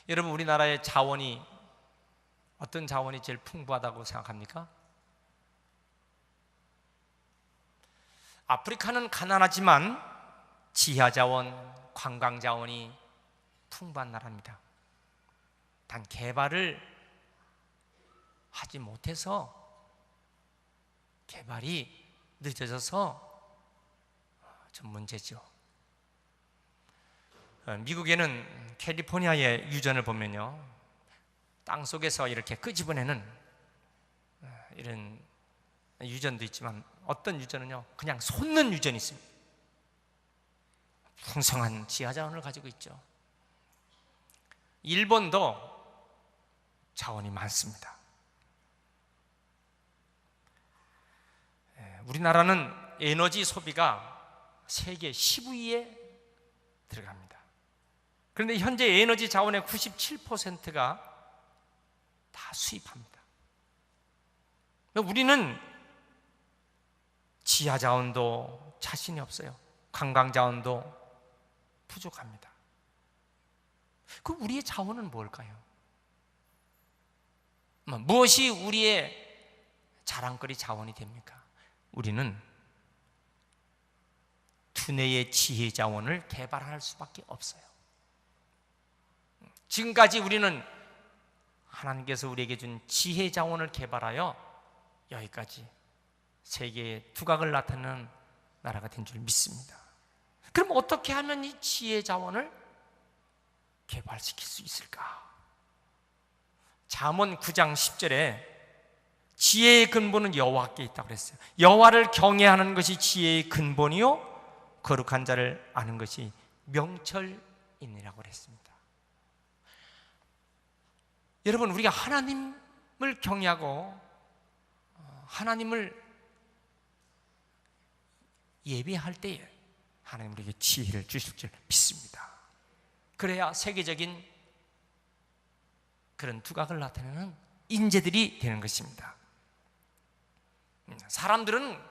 여러분, 우리나라의 자원이 어떤 자원이 제일 풍부하다고 생각합니까? 아프리카는 가난하지만 지하자원, 관광자원이 풍부한 나라입니다. 단 개발을 하지 못해서, 개발이 늦어져서 좀 문제죠. 미국에는 캘리포니아의 유전을 보면요, 땅속에서 이렇게 끄집어내는 이런 유전도 있지만 어떤 유전은요 그냥 솟는 유전이 있습니다. 풍성한 지하자원을 가지고 있죠. 일본도 자원이 많습니다. 우리나라는 에너지 소비가 세계 10위에 들어갑니다. 그런데 현재 에너지 자원의 97%가 다 수입합니다. 우리는 지하 자원도 자신이 없어요. 관광 자원도 부족합니다. 그 우리의 자원은 뭘까요? 무엇이 우리의 자랑거리 자원이 됩니까? 우리는 두뇌의 지혜 자원을 개발할 수밖에 없어요. 지금까지 우리는 하나님께서 우리에게 준 지혜 자원을 개발하여 여기까지 세계의 두각을 나타내는 나라가 된 줄 믿습니다. 그럼 어떻게 하면 이 지혜 자원을 개발시킬 수 있을까? 잠언 9장 10절에 지혜의 근본은 여호와께 있다고 그랬어요. 여호와를 경외하는 것이 지혜의 근본이요 거룩한 자를 아는 것이 명철이니라고 그랬습니다. 여러분, 우리가 하나님을 경외하고 하나님을 예배할 때에 하나님 우리에게 지혜를 주실 줄 믿습니다. 그래야 세계적인 그런 두각을 나타내는 인재들이 되는 것입니다. 사람들은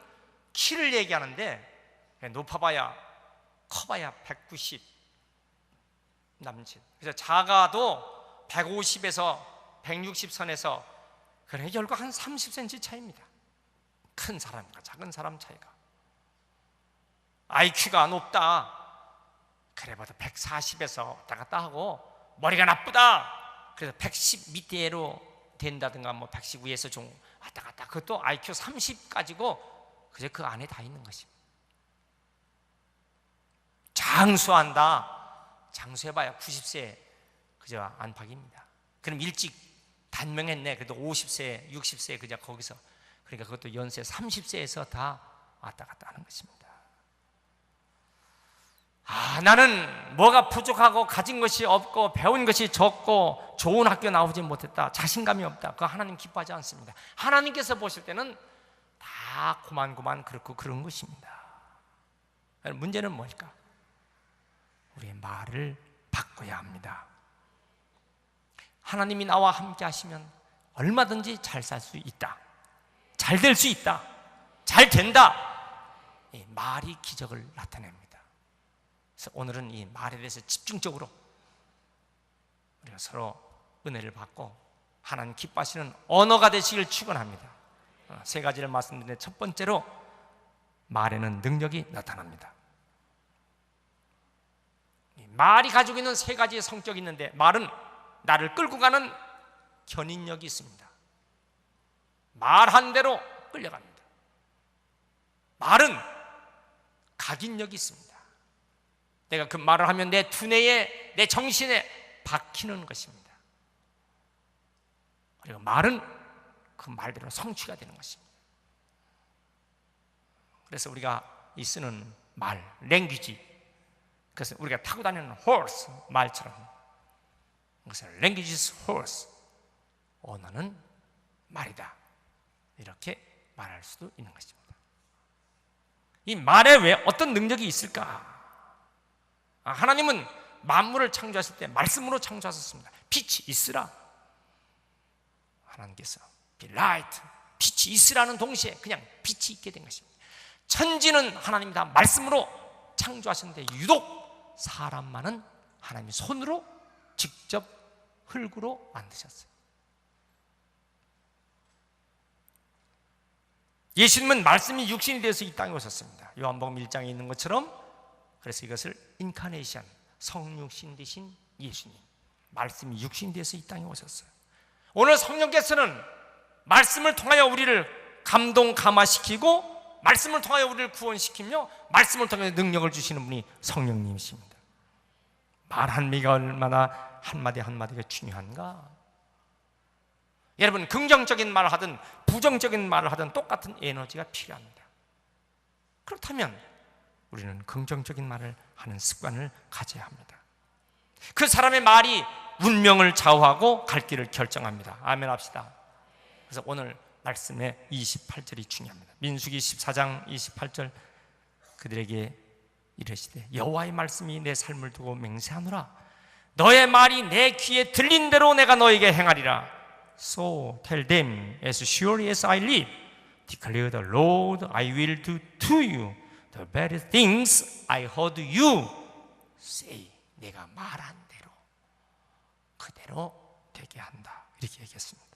키를 얘기하는데 높아봐야 커봐야 190 남짓, 그래서 작아도 150에서 160 선에서 그래 결국 한 30cm 차이입니다. 큰 사람과 작은 사람 차이가. IQ가 높다, 그래 봐도 140에서 왔다 갔다 하고, 머리가 나쁘다, 그래서 110 밑에로 된다든가 110 위에서 좀 왔다 갔다, 그것도 IQ 30 가지고 그저 그 안에 다 있는 것입니다. 장수한다, 장수해봐야 90세 그저 안팎입니다. 그럼 일찍 단명했네, 그래도 50세, 60세 그저 거기서, 그러니까 그것도 연세 30세에서 다 왔다 갔다 하는 것입니다. 나는 뭐가 부족하고 가진 것이 없고 배운 것이 적고 좋은 학교 나오지 못했다, 자신감이 없다, 그거 하나님 기뻐하지 않습니다. 하나님께서 보실 때는 다 고만고만 그렇고 그런 것입니다. 문제는 뭘까? 우리의 말을 바꿔야 합니다. 하나님이 나와 함께 하시면 얼마든지 잘 살 수 있다, 잘 될 수 있다, 잘 된다. 이 말이 기적을 나타냅니다. 그래서 오늘은 이 말에 대해서 집중적으로 우리가 서로 은혜를 받고 하나님 기뻐하시는 언어가 되시길 축원합니다. 세 가지를 말씀드렸는데, 첫 번째로 말에는 능력이 나타납니다. 말이 가지고 있는 세 가지의 성격이 있는데, 말은 나를 끌고 가는 견인력이 있습니다. 말한 대로 끌려갑니다. 말은 각인력이 있습니다. 내가 그 말을 하면 내 두뇌에, 내 정신에 박히는 것입니다. 그리고 말은 그 말대로 성취가 되는 것입니다. 그래서 우리가 이 쓰는 말, 랭귀지, 그래서 우리가 타고 다니는 horse, 말처럼, 그래서 language is horse, 언어는 말이다, 이렇게 말할 수도 있는 것입니다. 이 말에 왜 어떤 능력이 있을까? 하나님은 만물을 창조하실 때 말씀으로 창조하셨습니다. 빛이 있으라, 하나님께서 be light, 빛이 있으라는 동시에 그냥 빛이 있게 된 것입니다. 천지는 하나님이 다 말씀으로 창조하셨는데, 유독 사람만은 하나님이 손으로 직접 흙으로 만드셨어요. 예수님은 말씀이 육신이 되어서 이 땅에 오셨습니다. 요한복음 1장에 있는 것처럼. 그래서 이것을 인카네이션, 성육신 되신 예수님, 말씀이 육신이 되어서 이 땅에 오셨어요. 오늘 성령께서는 말씀을 통하여 우리를 감동 감화시키고 말씀을 통하여 우리를 구원시키며 말씀을 통하여 능력을 주시는 분이 성령님이십니다. 말 한마디가 얼마나 한마디 한마디가 중요한가. 여러분, 긍정적인 말을 하든 부정적인 말을 하든 똑같은 에너지가 필요합니다. 그렇다면 우리는 긍정적인 말을 하는 습관을 가져야 합니다. 그 사람의 말이 운명을 좌우하고 갈 길을 결정합니다. 아멘 합시다. 그래서 오늘 말씀의 28절이 중요합니다. 민수기 14장 28절, 그들에게 이르시되 여호와의 말씀이 내 삶을 두고 맹세하노라. 너의 말이 내 귀에 들린 대로 내가 너에게 행하리라. So tell them, as surely as I live, declare the Lord, I will do to you the very things I heard you say. 내가 말한 대로 그대로 되게 한다. 이렇게 얘기했습니다.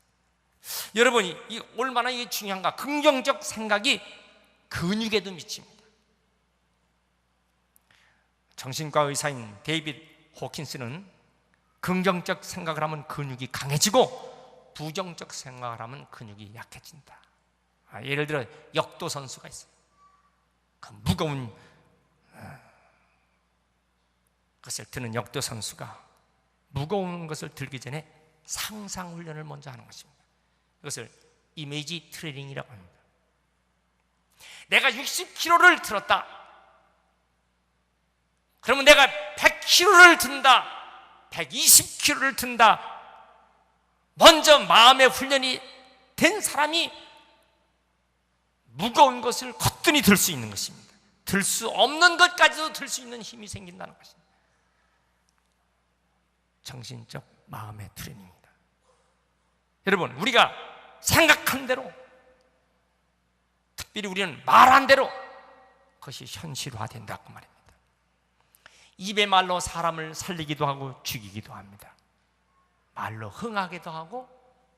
여러분이 얼마나 이게 중요한가. 긍정적 생각이 근육에도 미칩니다. 정신과 의사인 데이빗 호킨스는 긍정적 생각을 하면 근육이 강해지고 부정적 생각을 하면 근육이 약해진다. 예를 들어 역도 선수가 있어요. 그 무거운 것을 드는 역도 선수가 무거운 것을 들기 전에 상상 훈련을 먼저 하는 것입니다. 이것을 이미지 트레이닝이라고 합니다. 내가 60kg를 들었다. 그러면 내가 100kg를 든다, 120kg를 든다. 먼저 마음의 훈련이 된 사람이 무거운 것을 거뜬히 들 수 있는 것입니다. 들 수 없는 것까지도 들 수 있는 힘이 생긴다는 것입니다. 정신적 마음의 트레이닝입니다. 여러분, 우리가 생각한 대로, 특별히 우리는 말한 대로 그것이 현실화된다고 말입니다. 입의 말로 사람을 살리기도 하고 죽이기도 합니다. 말로 흥하게도 하고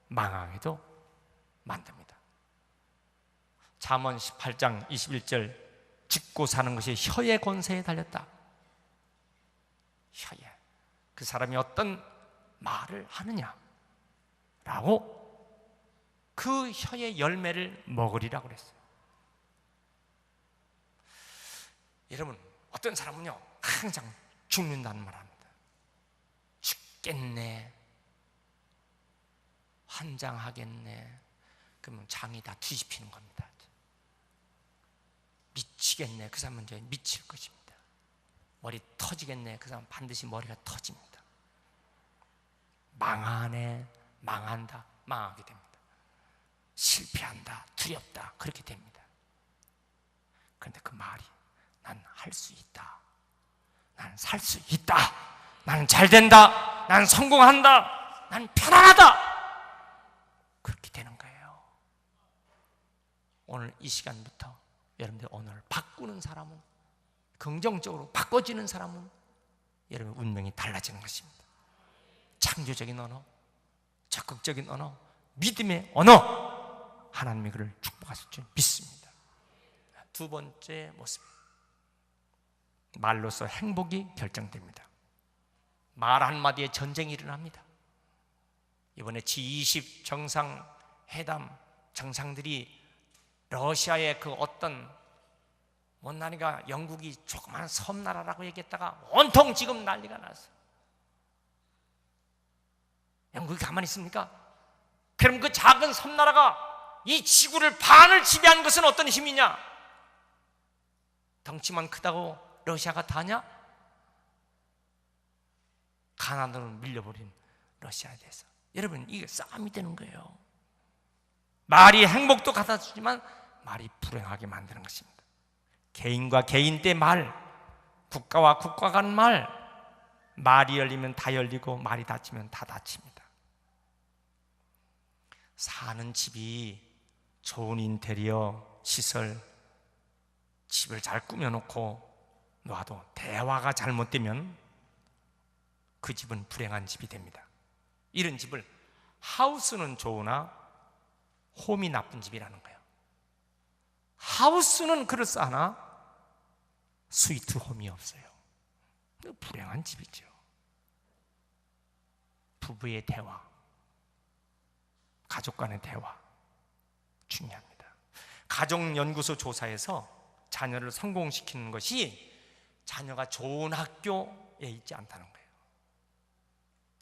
망하게도 만듭니다. 잠언 18장 21절, 짓고 사는 것이 혀의 권세에 달렸다. 혀에 그 사람이 어떤 말을 하느냐라고 그 혀의 열매를 먹으리라고 그랬어요. 여러분, 어떤 사람은요 항상 죽는다는 말 합니다. 죽겠네, 환장하겠네. 그러면 장이 다 뒤집히는 겁니다. 미치겠네, 그 사람은 이제 미칠 것입니다. 머리 터지겠네, 그 사람은 반드시 머리가 터집니다. 망하네, 망한다, 망하게 됩니다. 실패한다, 두렵다, 그렇게 됩니다. 그런데 그 말이 난 할 수 있다, 난 살 수 있다, 나는 잘 된다, 난 성공한다, 난 편안하다, 그렇게 되는 거예요. 오늘 이 시간부터 여러분들 오늘 바꾸는 사람은, 긍정적으로 바꿔지는 사람은 여러분의 운명이 달라지는 것입니다. 창조적인 언어, 적극적인 언어, 믿음의 언어, 하나님이 그를 축복하실 줄 믿습니다. 두 번째 모습, 말로써 행복이 결정됩니다. 말 한마디에 전쟁이 일어납니다. 이번에 G20 정상회담 정상들이 러시아의 그 어떤 못난이가 영국이 조그마한 섬나라라고 얘기했다가 온통 지금 난리가 났어요. 영국이 가만히 있습니까? 그럼 그 작은 섬나라가 이 지구를 반을 지배한 것은 어떤 힘이냐? 덩치만 크다고 러시아가 다냐? 가난으로 밀려버린 러시아에 대해서. 여러분, 이게 싸움이 되는 거예요. 말이 행복도 갖다 주지만 말이 불행하게 만드는 것입니다. 개인과 개인 대 말, 국가와 국가 간 말, 말이 열리면 다 열리고 말이 닫히면 다 닫힙니다. 사는 집이 좋은 인테리어, 시설, 집을 잘 꾸며놓고 놔도 대화가 잘못되면 그 집은 불행한 집이 됩니다. 이런 집을 하우스는 좋으나 홈이 나쁜 집이라는 거예요. 하우스는 그럴싸하나 스위트 홈이 없어요. 불행한 집이죠. 부부의 대화, 가족 간의 대화 중요합니다. 가정연구소 조사에서 자녀를 성공시키는 것이 자녀가 좋은 학교에 있지 않다는 거예요.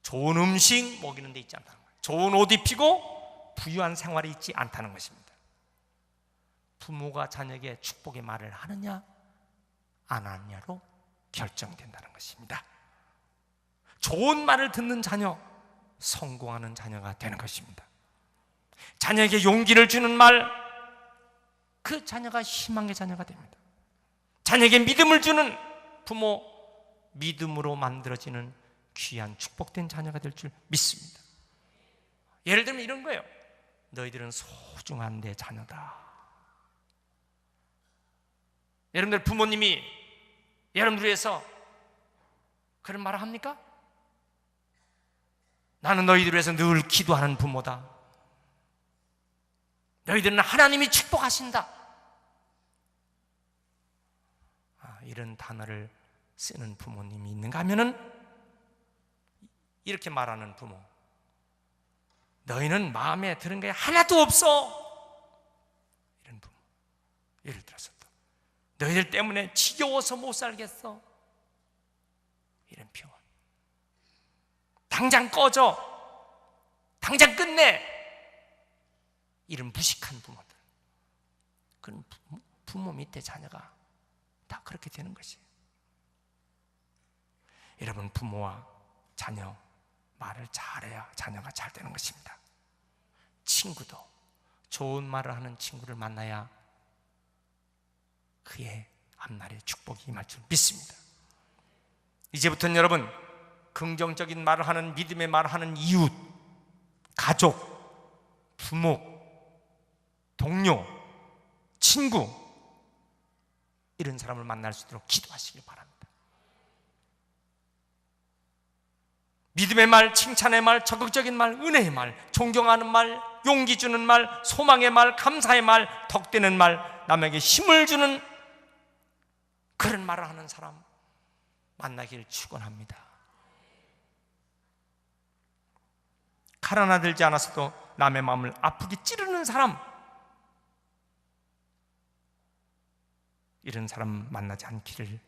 좋은 음식 먹이는 데 있지 않다는 거예요. 좋은 옷 입히고 부유한 생활이 있지 않다는 것입니다. 부모가 자녀에게 축복의 말을 하느냐 안 하느냐로 결정된다는 것입니다. 좋은 말을 듣는 자녀, 성공하는 자녀가 되는 것입니다. 자녀에게 용기를 주는 말, 그 자녀가 희망의 자녀가 됩니다. 자녀에게 믿음을 주는 부모, 믿음으로 만들어지는 귀한 축복된 자녀가 될 줄 믿습니다. 예를 들면 이런 거예요. 너희들은 소중한 내 자녀다. 여러분들 부모님이 여러분들 위해서 그런 말을 합니까? 나는 너희들 위해서 늘 기도하는 부모다. 너희들은 하나님이 축복하신다. 이런 단어를 쓰는 부모님이 있는가 하면은 이렇게 말하는 부모, 너희는 마음에 드는 게 하나도 없어. 이런 부모. 예를 들어서 또 너희들 때문에 지겨워서 못 살겠어. 이런 표현. 당장 꺼져. 당장 끝내. 이런 무식한 부모들. 그런 부모 밑에 자녀가 다 그렇게 되는 것이에요. 여러분, 부모와 자녀 말을 잘해야 자녀가 잘 되는 것입니다. 친구도 좋은 말을 하는 친구를 만나야 그의 앞날에 축복이 임할 줄 믿습니다. 이제부터는 여러분, 긍정적인 말을 하는, 믿음의 말을 하는 이웃, 가족, 부모, 동료, 친구, 이런 사람을 만날 수 있도록 기도하시길 바랍니다. 믿음의 말, 칭찬의 말, 적극적인 말, 은혜의 말, 존경하는 말, 용기 주는 말, 소망의 말, 감사의 말, 덕되는 말, 남에게 힘을 주는 그런 말을 하는 사람 만나길 축원합니다. 칼 하나 들지 않았어도 남의 마음을 아프게 찌르는 사람, 이런 사람 만나지 않기를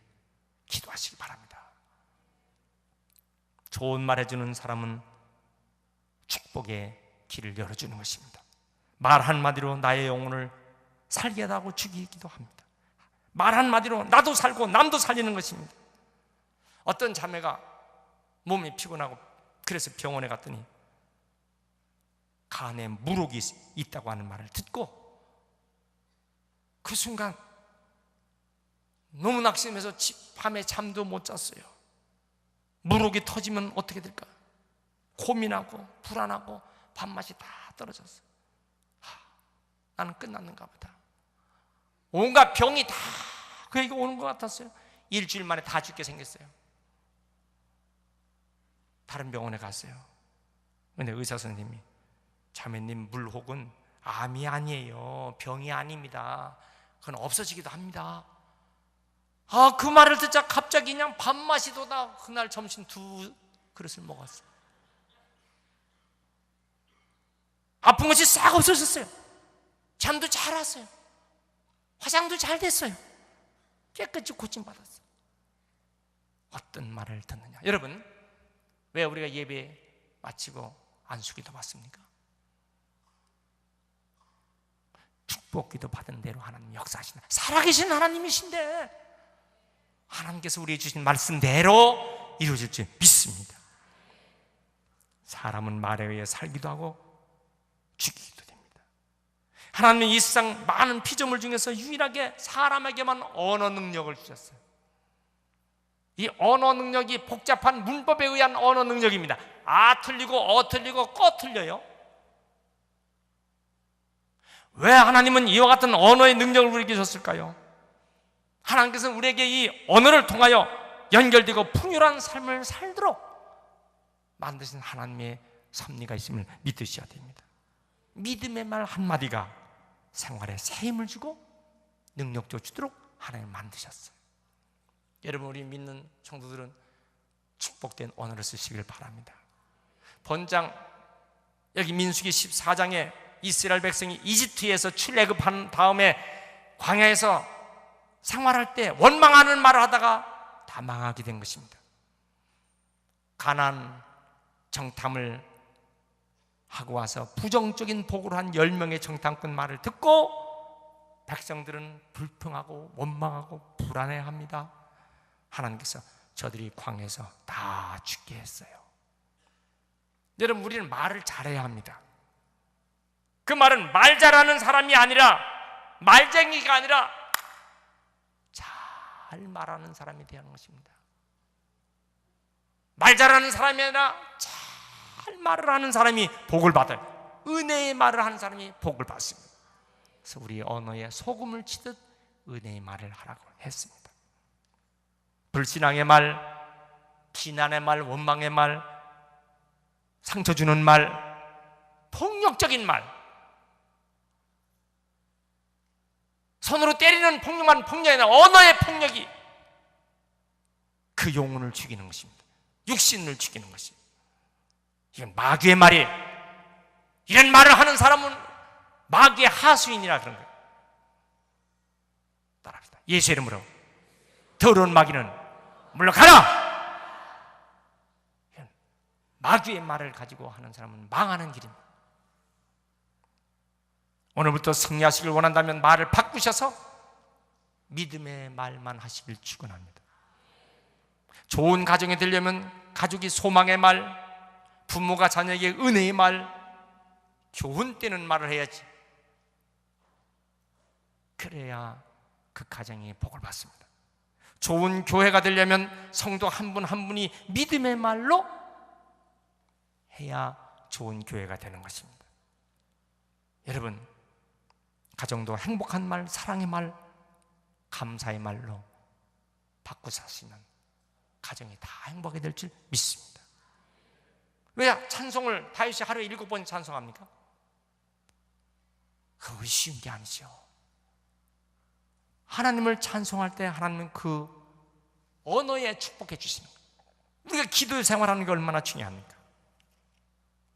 기도하시기 바랍니다. 좋은 말 해주는 사람은 축복의 길을 열어주는 것입니다. 말 한마디로 나의 영혼을 살게 하고 죽이기도 합니다. 말 한마디로 나도 살고 남도 살리는 것입니다. 어떤 자매가 몸이 피곤하고 그래서 병원에 갔더니 간에 물혹이 있다고 하는 말을 듣고 그 순간 너무 낙심해서 밤에 잠도 못 잤어요. 물혹이 터지면 어떻게 될까? 고민하고 불안하고 밥맛이 다 떨어졌어요. 나는 끝났는가 보다. 온갖 병이 다 그에게 오는 것 같았어요. 일주일 만에 다 죽게 생겼어요. 다른 병원에 갔어요. 근데 의사 선생님이, 자매님, 물혹은 암이 아니에요, 병이 아닙니다. 그건 없어지기도 합니다. 그 말을 듣자 갑자기 그냥 밥맛이 돋아 그날 점심 2그릇을 먹었어요. 아픈 것이 싹 없어졌어요. 잠도 잘 왔어요. 화장도 잘 됐어요. 깨끗이 고침받았어요. 어떤 말을 듣느냐. 여러분, 왜 우리가 예배 마치고 안수기도 받습니까? 축복기도 받은 대로 하나님 역사하시나, 살아계신 하나님이신데 하나님께서 우리에게 주신 말씀대로 이루어질 줄 믿습니다. 사람은 말에 의해 살기도 하고 죽이기도 됩니다. 하나님은 이 세상 많은 피조물 중에서 유일하게 사람에게만 언어 능력을 주셨어요. 이 언어 능력이 복잡한 문법에 의한 언어 능력입니다. 틀리고 틀리고 틀려요. 왜 하나님은 이와 같은 언어의 능력을 우리에게 줬을까요? 하나님께서는 우리에게 이 언어를 통하여 연결되고 풍요한 삶을 살도록 만드신 하나님의 섭리가 있음을 믿으셔야 됩니다. 믿음의 말 한마디가 생활에 새 힘을 주고 능력도 주도록 하나님 만드셨어요. 여러분, 우리 믿는 성도들은 축복된 언어를 쓰시길 바랍니다. 본장, 여기 민수기 14장에 이스라엘 백성이 이집트에서 출애굽한 다음에 광야에서 생활할 때 원망하는 말을 하다가 다 망하게 된 것입니다. 가나안 정탐을 하고 와서 부정적인 보고를 한 10명의 정탐꾼 말을 듣고 백성들은 불평하고 원망하고 불안해합니다. 하나님께서 저들이 광야에서 다 죽게 했어요. 여러분, 우리는 말을 잘해야 합니다. 그 말은 말 잘하는 사람이 아니라, 말쟁이가 아니라 잘 말하는 사람이 되는 것입니다. 말 잘하는 사람이 아니라 잘 말을 하는 사람이 복을 받아요. 은혜의 말을 하는 사람이 복을 받습니다. 그래서 우리 언어에 소금을 치듯 은혜의 말을 하라고 했습니다. 불신앙의 말, 비난의 말, 원망의 말, 상처 주는 말, 폭력적인 말, 손으로 때리는 폭력만 폭력이 아니라 언어의 폭력이 그 영혼을 죽이는 것입니다. 육신을 죽이는 것입니다. 이건 마귀의 말이에요. 이런 말을 하는 사람은 마귀의 하수인이라 그런 거예요. 따라합시다. 예수의 이름으로 더러운 마귀는 물러가라! 마귀의 말을 가지고 하는 사람은 망하는 길입니다. 오늘부터 승리하시길 원한다면 말을 바꾸셔서 믿음의 말만 하시길 축원합니다. 좋은 가정이 되려면 가족이 소망의 말, 부모가 자녀에게 은혜의 말, 좋은 때는 말을 해야지. 그래야 그 가정이 복을 받습니다. 좋은 교회가 되려면 성도 한 분 한 분이 믿음의 말로 해야 좋은 교회가 되는 것입니다. 여러분, 가정도 행복한 말, 사랑의 말, 감사의 말로 바꿔 사시면 가정이 다 행복하게 될 줄 믿습니다. 왜 찬송을 다윗이 하루에 7번 찬송합니까? 그거 쉬운 게 아니죠. 하나님을 찬송할 때 하나님은 그 언어에 축복해 주십니다. 우리가 기도 생활하는 게 얼마나 중요합니까?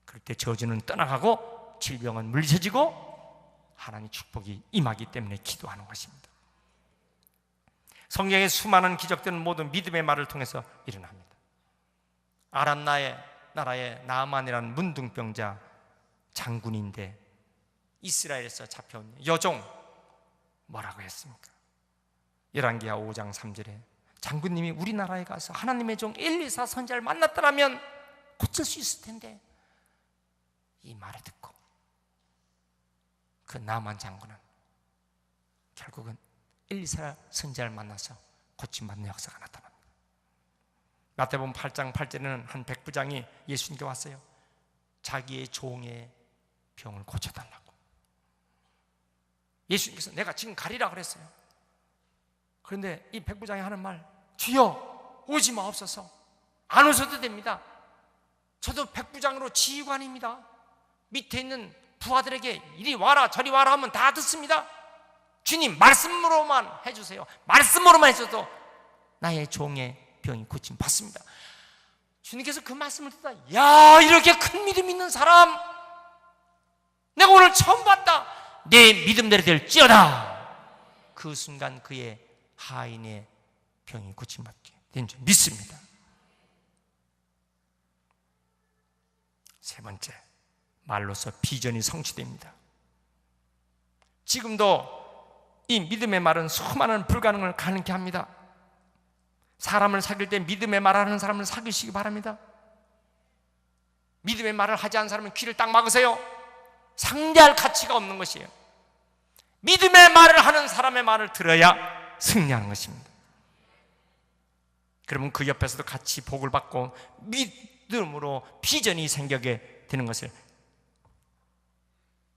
그럴 때 저주는 떠나가고 질병은 물리쳐지고 하나님의 축복이 임하기 때문에 기도하는 것입니다. 성경의 수많은 기적들은 모두 믿음의 말을 통해서 일어납니다. 아람 나라의 나아만이라는 문둥병자 장군인데 이스라엘에서 잡혀온 여종 뭐라고 했습니까? 열왕기하 5장 3절에 장군님이 우리나라에 가서 하나님의 종 엘리사 선지자를 만났더라면 고칠 수 있을 텐데, 이 말을 듣고 그 나만 장군은 결국은 엘리사 선지자를 만나서 고침받는 역사가 나타납니다. 마태복음 8장 8절에는 한 백부장이 예수님께 왔어요. 자기의 종의 병을 고쳐달라고. 예수님께서 내가 지금 가리라 그랬어요. 그런데 이 백부장이 하는 말, 주여 오지 마옵소서. 안 오셔도 됩니다. 저도 백부장으로 지휘관입니다. 밑에 있는 부하들에게 이리 와라 저리 와라 하면 다 듣습니다. 주님 말씀으로만 해주세요. 말씀으로만 해줘도 나의 종의 병이 고침 받습니다. 주님께서 그 말씀을 듣다, 야, 이렇게 큰 믿음 있는 사람 내가 오늘 처음 봤다. 내 믿음대로 될지어다. 그 순간 그의 하인의 병이 고침받게 된 줄 믿습니다. 세 번째, 말로서 비전이 성취됩니다. 지금도 이 믿음의 말은 수많은 불가능을 가능케 합니다. 사람을 사귈 때 믿음의 말하는 사람을 사귀시기 바랍니다. 믿음의 말을 하지 않은 사람은 귀를 딱 막으세요. 상대할 가치가 없는 것이에요. 믿음의 말을 하는 사람의 말을 들어야 승리하는 것입니다. 그러면 그 옆에서도 같이 복을 받고 믿음으로 비전이 생기게 되는 것을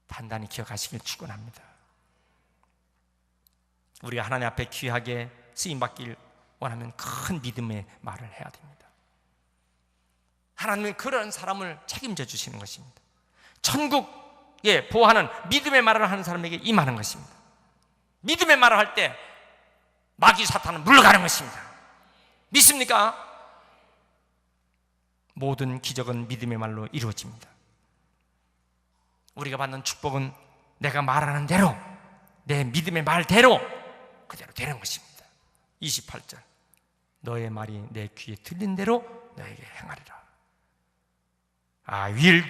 단단히 기억하시길 축원합니다. 우리가 하나님 앞에 귀하게 쓰임받길 원하면 큰 믿음의 말을 해야 됩니다. 하나님은 그런 사람을 책임져 주시는 것입니다. 천국에 보호하는 믿음의 말을 하는 사람에게 임하는 것입니다. 믿음의 말을 할 때 마귀 사탄은 물러가는 것입니다. 믿습니까? 모든 기적은 믿음의 말로 이루어집니다. 우리가 받는 축복은 내가 말하는 대로, 내 믿음의 말대로 그대로 되는 것입니다. 28절, 너의 말이 내 귀에 들린 대로 너에게 행하리라. I will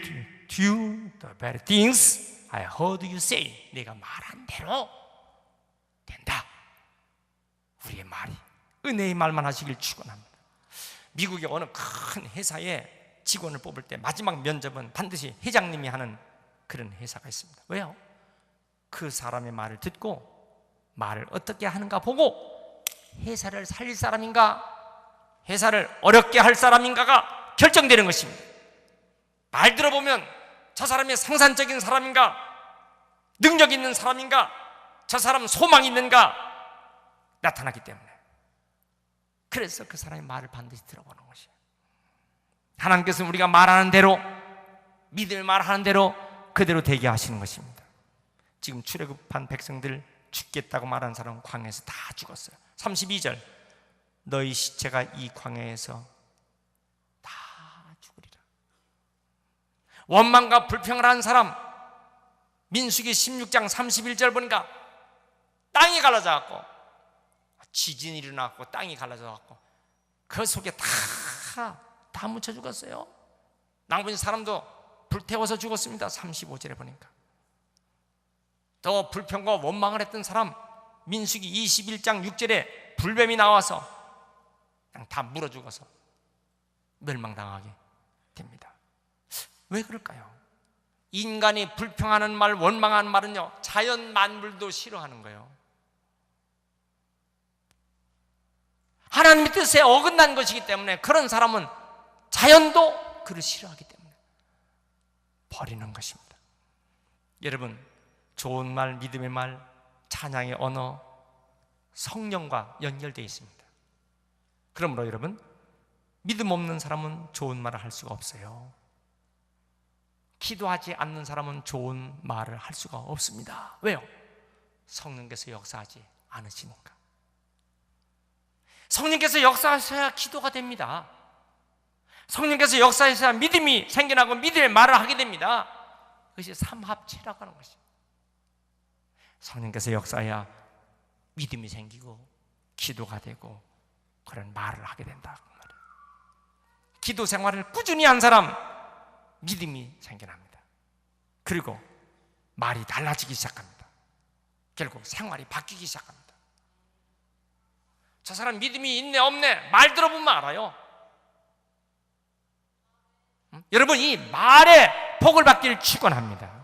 do the very things I heard you say. 내가 말한 대로 된다. 우리의 말이 은혜의 말만 하시길 축원합니다. 미국의 어느 큰 회사에 직원을 뽑을 때 마지막 면접은 반드시 회장님이 하는 그런 회사가 있습니다. 왜요? 그 사람의 말을 듣고 말을 어떻게 하는가 보고 회사를 살릴 사람인가, 회사를 어렵게 할 사람인가가 결정되는 것입니다. 말 들어보면 저 사람이 생산적인 사람인가, 능력 있는 사람인가, 저 사람 소망이 있는가 나타나기 때문에, 그래서 그 사람의 말을 반드시 들어보는 것이에요. 하나님께서는 우리가 말하는 대로, 믿음을 말하는 대로 그대로 되게 하시는 것입니다. 지금 출애굽한 백성들 죽겠다고 말한 사람은 광야에서 다 죽었어요. 32절, 너희 시체가 이 광야에서 다 죽으리라. 원망과 불평을 하는 사람, 민수기 16장 31절 보니까 땅이 갈라져 갖고 지진이 일어나고 땅이 갈라져 갖고 그 속에 다 묻혀 죽었어요. 나머지 사람도 불태워서 죽었습니다. 35절에 보니까. 더 불평과 원망을 했던 사람, 민수기 21장 6절에 불뱀이 나와서 그냥 다 물어 죽어서 멸망당하게 됩니다. 왜 그럴까요? 인간이 불평하는 말, 원망하는 말은요, 자연 만물도 싫어하는 거예요. 하나님의 뜻에 어긋난 것이기 때문에 그런 사람은 자연도 그를 싫어하기 때문에 버리는 것입니다. 여러분, 좋은 말, 믿음의 말, 찬양의 언어, 성령과 연결되어 있습니다. 그러므로 여러분, 믿음 없는 사람은 좋은 말을 할 수가 없어요. 기도하지 않는 사람은 좋은 말을 할 수가 없습니다. 왜요? 성령께서 역사하지 않으시니까. 성령께서 역사하셔야 기도가 됩니다. 성령께서 역사하셔야 믿음이 생겨나고 믿음의 말을 하게 됩니다. 그것이 삼합체라고 하는 것입니다. 성령께서 역사해야 믿음이 생기고 기도가 되고 그런 말을 하게 된다. 기도 생활을 꾸준히 한 사람, 믿음이 생겨납니다. 그리고 말이 달라지기 시작합니다. 결국 생활이 바뀌기 시작합니다. 저 사람 믿음이 있네 없네 말 들어보면 알아요. 여러분, 이 말에 복을 받기를 축원합니다.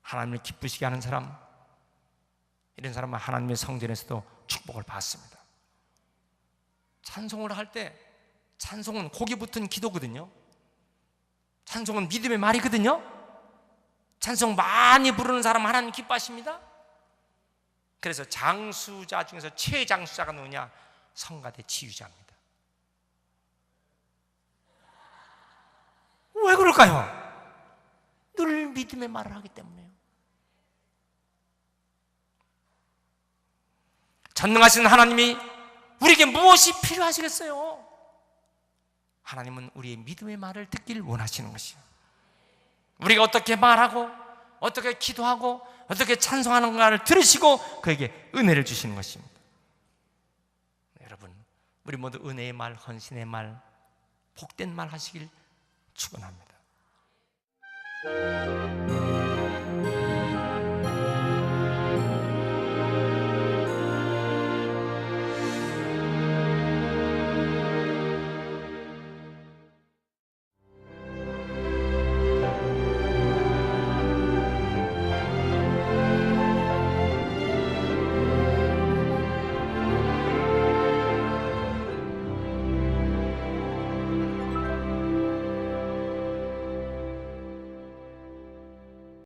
하나님을 기쁘시게 하는 사람, 이런 사람은 하나님의 성전에서도 축복을 받습니다. 찬송을 할 때 찬송은 곡이 붙은 기도거든요. 찬송은 믿음의 말이거든요. 찬송 많이 부르는 사람 하나님 기뻐하십니다. 그래서 장수자 중에서 최장수자가 누구냐? 성가대 지휘자입니다. 왜 그럴까요? 늘 믿음의 말을 하기 때문에요. 전능하신 하나님이 우리에게 무엇이 필요하시겠어요? 하나님은 우리의 믿음의 말을 듣기를 원하시는 것이에요. 우리가 어떻게 말하고 어떻게 기도하고 어떻게 찬송하는가를 들으시고 그에게 은혜를 주시는 것입니다. 여러분, 우리 모두 은혜의 말, 헌신의 말, 복된 말 하시길 축원합니다.